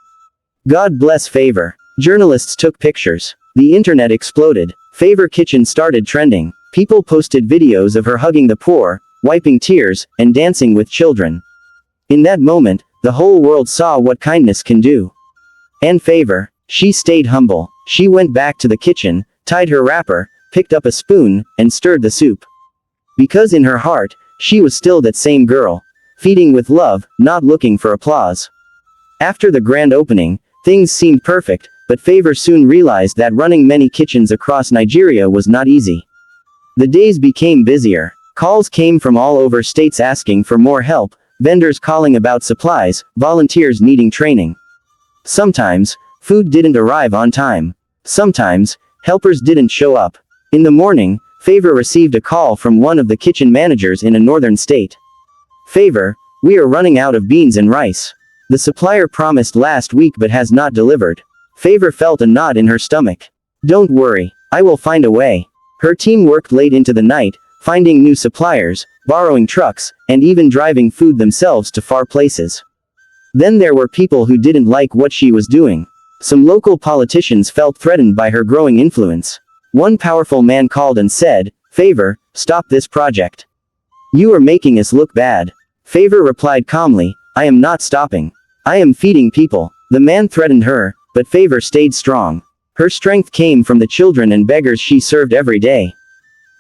God bless Favor." Journalists took pictures. The internet exploded. Favor Kitchen started trending. People posted videos of her hugging the poor, wiping tears, and dancing with children. In that moment, the whole world saw what kindness can do. And Favor, she stayed humble. She went back to the kitchen, tied her wrapper, picked up a spoon, and stirred the soup. Because in her heart, she was still that same girl, feeding with love, not looking for applause. After the grand opening, things seemed perfect, but Favor soon realized that running many kitchens across Nigeria was not easy. The days became busier. Calls came from all over states asking for more help, vendors calling about supplies, volunteers needing training. Sometimes, food didn't arrive on time. Sometimes, helpers didn't show up. In the morning, Favor received a call from one of the kitchen managers in a northern state. "Favor, we are running out of beans and rice. The supplier promised last week but has not delivered." Favor felt a knot in her stomach. "Don't worry, I will find a way." Her team worked late into the night, finding new suppliers, borrowing trucks, and even driving food themselves to far places. Then there were people who didn't like what she was doing. Some local politicians felt threatened by her growing influence. One powerful man called and said, "Favor, stop this project. You are making us look bad." Favor replied calmly, "I am not stopping. I am feeding people." The man threatened her, but Favor stayed strong. Her strength came from the children and beggars she served every day.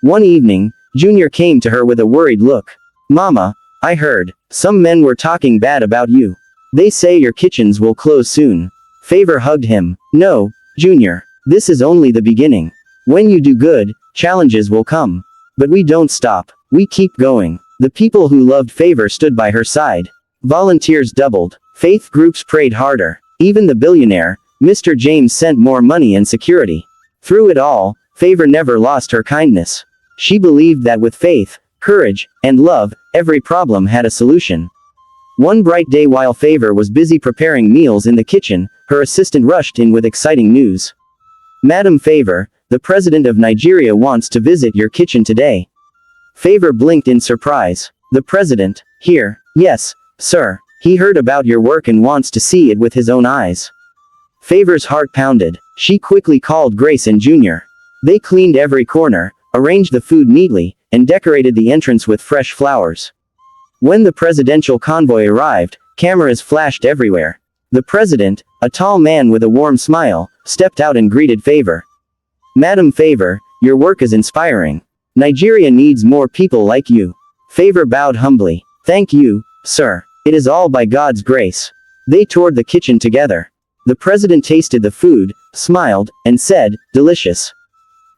One evening, Junior came to her with a worried look. "Mama, I heard some men were talking bad about you. They say your kitchens will close soon." Favor hugged him. "No, Junior. This is only the beginning. When you do good, challenges will come. But we don't stop. We keep going." The people who loved Favor stood by her side. Volunteers doubled. Faith groups prayed harder. Even the billionaire, Mr. James, sent more money and security. Through it all, Favor never lost her kindness. She believed that with faith, courage, and love, every problem had a solution. One bright day while Favor was busy preparing meals in the kitchen, her assistant rushed in with exciting news. "Madam Favor, the President of Nigeria wants to visit your kitchen today." Favor blinked in surprise. "The President? Here?" "Yes, sir. He heard about your work and wants to see it with his own eyes." Favor's heart pounded. She quickly called Grace and Junior. They cleaned every corner, arranged the food neatly, and decorated the entrance with fresh flowers. When the presidential convoy arrived, cameras flashed everywhere. The president, a tall man with a warm smile, stepped out and greeted Favor. "Madam Favor, your work is inspiring. Nigeria needs more people like you." Favor bowed humbly. "Thank you, sir. It is all by God's grace." They toured the kitchen together. The president tasted the food, smiled, and said, "Delicious.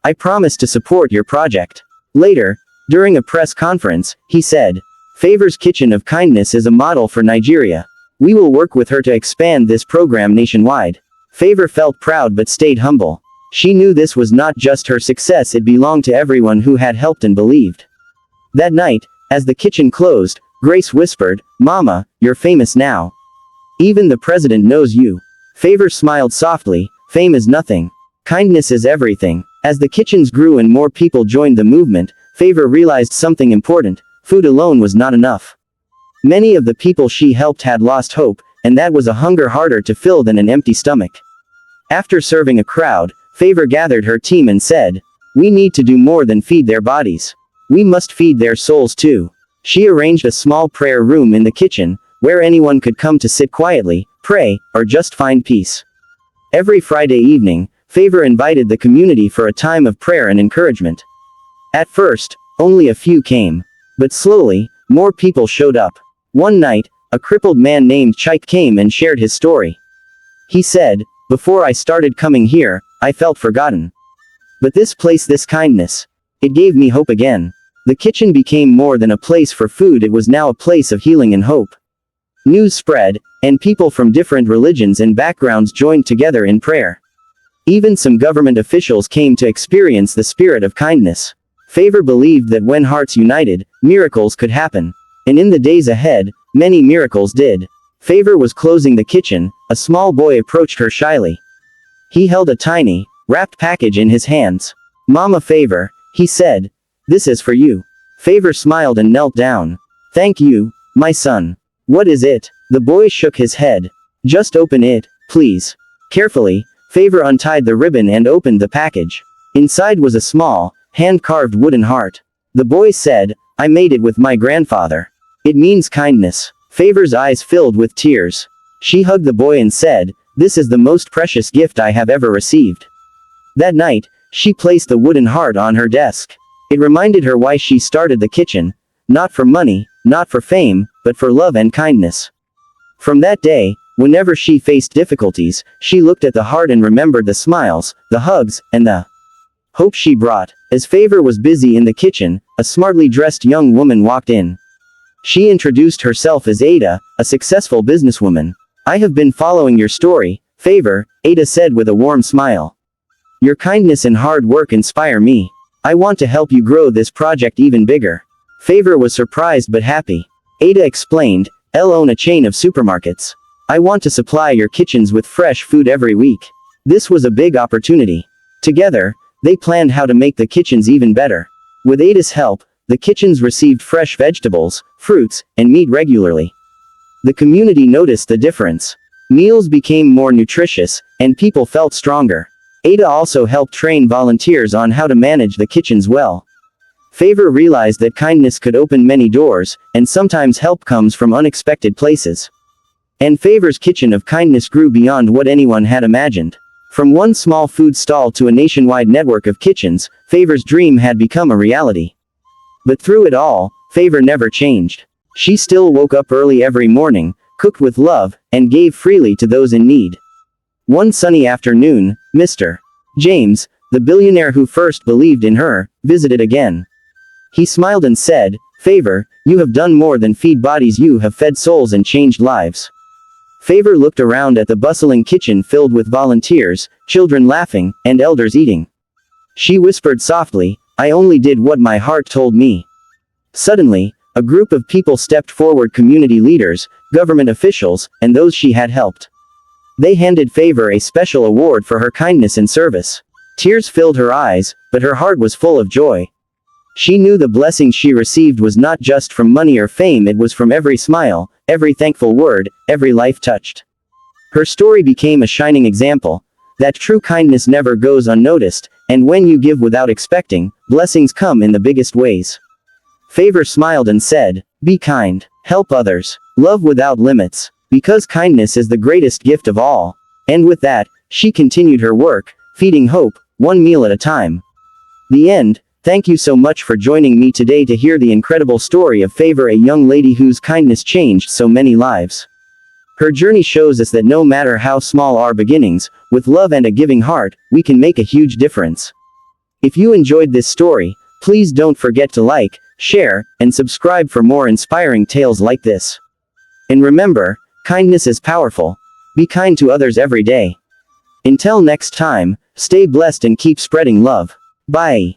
I promise to support your project." Later, during a press conference, he said, "Favor's Kitchen of Kindness is a model for Nigeria. We will work with her to expand this program nationwide." Favor felt proud but stayed humble. She knew this was not just her success, it belonged to everyone who had helped and believed. That night, as the kitchen closed, Grace whispered, "Mama, you're famous now. Even the president knows you." Favor smiled softly. "Fame is nothing. Kindness is everything." As the kitchens grew and more people joined the movement, Favor realized something important: food alone was not enough. Many of the people she helped had lost hope, and that was a hunger harder to fill than an empty stomach. After serving a crowd, Favor gathered her team and said, "We need to do more than feed their bodies. We must feed their souls too." She arranged a small prayer room in the kitchen, where anyone could come to sit quietly, pray, or just find peace. Every Friday evening, Favor invited the community for a time of prayer and encouragement. At first, only a few came. But slowly, more people showed up. One night, a crippled man named Chike came and shared his story. He said, "Before I started coming here, I felt forgotten. But this place, this kindness, it gave me hope again." The kitchen became more than a place for food, it was now a place of healing and hope. News spread, and people from different religions and backgrounds joined together in prayer. Even some government officials came to experience the spirit of kindness. Favor believed that when hearts united, miracles could happen. And in the days ahead, many miracles did. Favor was closing the kitchen. A small boy approached her shyly. He held a tiny, wrapped package in his hands. "Mama Favor," he said, "this is for you." Favor smiled and knelt down. "Thank you, my son." "What is it?" The boy shook his head. "Just open it, please." Carefully, Favor untied the ribbon and opened the package. Inside was a small, hand-carved wooden heart. The boy said, "I made it with my grandfather. It means kindness." Favor's eyes filled with tears. She hugged the boy and said, "This is the most precious gift I have ever received." That night, she placed the wooden heart on her desk. It reminded her why she started the kitchen. Not for money, not for fame, but for love and kindness. From that day, whenever she faced difficulties, she looked at the heart and remembered the smiles, the hugs, and the hope she brought. As Favor was busy in the kitchen, a smartly dressed young woman walked in. She introduced herself as Ada, a successful businesswoman. "I have been following your story, Favor," Ada said with a warm smile. "Your kindness and hard work inspire me. I want to help you grow this project even bigger." Favor was surprised but happy. Ada explained, "I'll own a chain of supermarkets. I want to supply your kitchens with fresh food every week." This was a big opportunity. Together, they planned how to make the kitchens even better. With Ada's help, the kitchens received fresh vegetables, fruits, and meat regularly. The community noticed the difference. Meals became more nutritious, and people felt stronger. Ada also helped train volunteers on how to manage the kitchens well. Favor realized that kindness could open many doors, and sometimes help comes from unexpected places. And Favor's kitchen of kindness grew beyond what anyone had imagined. From one small food stall to a nationwide network of kitchens, Favor's dream had become a reality. But through it all, Favor never changed. She still woke up early every morning, cooked with love, and gave freely to those in need. One sunny afternoon, Mr. James, the billionaire who first believed in her, visited again. He smiled and said, "Favor, you have done more than feed bodies, you have fed souls and changed lives." Favor looked around at the bustling kitchen filled with volunteers, children laughing, and elders eating. She whispered softly, "I only did what my heart told me." Suddenly, a group of people stepped forward, community leaders, government officials, and those she had helped. They handed Favor a special award for her kindness and service. Tears filled her eyes, but her heart was full of joy. She knew the blessing she received was not just from money or fame, it was from every smile, every thankful word, every life touched. Her story became a shining example that true kindness never goes unnoticed, and when you give without expecting, blessings come in the biggest ways. Favor smiled and said, "Be kind, help others, love without limits, because kindness is the greatest gift of all." And with that, she continued her work, feeding hope, one meal at a time. The end. Thank you so much for joining me today to hear the incredible story of Favor, a young lady whose kindness changed so many lives. Her journey shows us that no matter how small our beginnings, with love and a giving heart, we can make a huge difference. If you enjoyed this story, please don't forget to like, share, and subscribe for more inspiring tales like this. And remember, kindness is powerful. Be kind to others every day. Until next time, stay blessed and keep spreading love. Bye.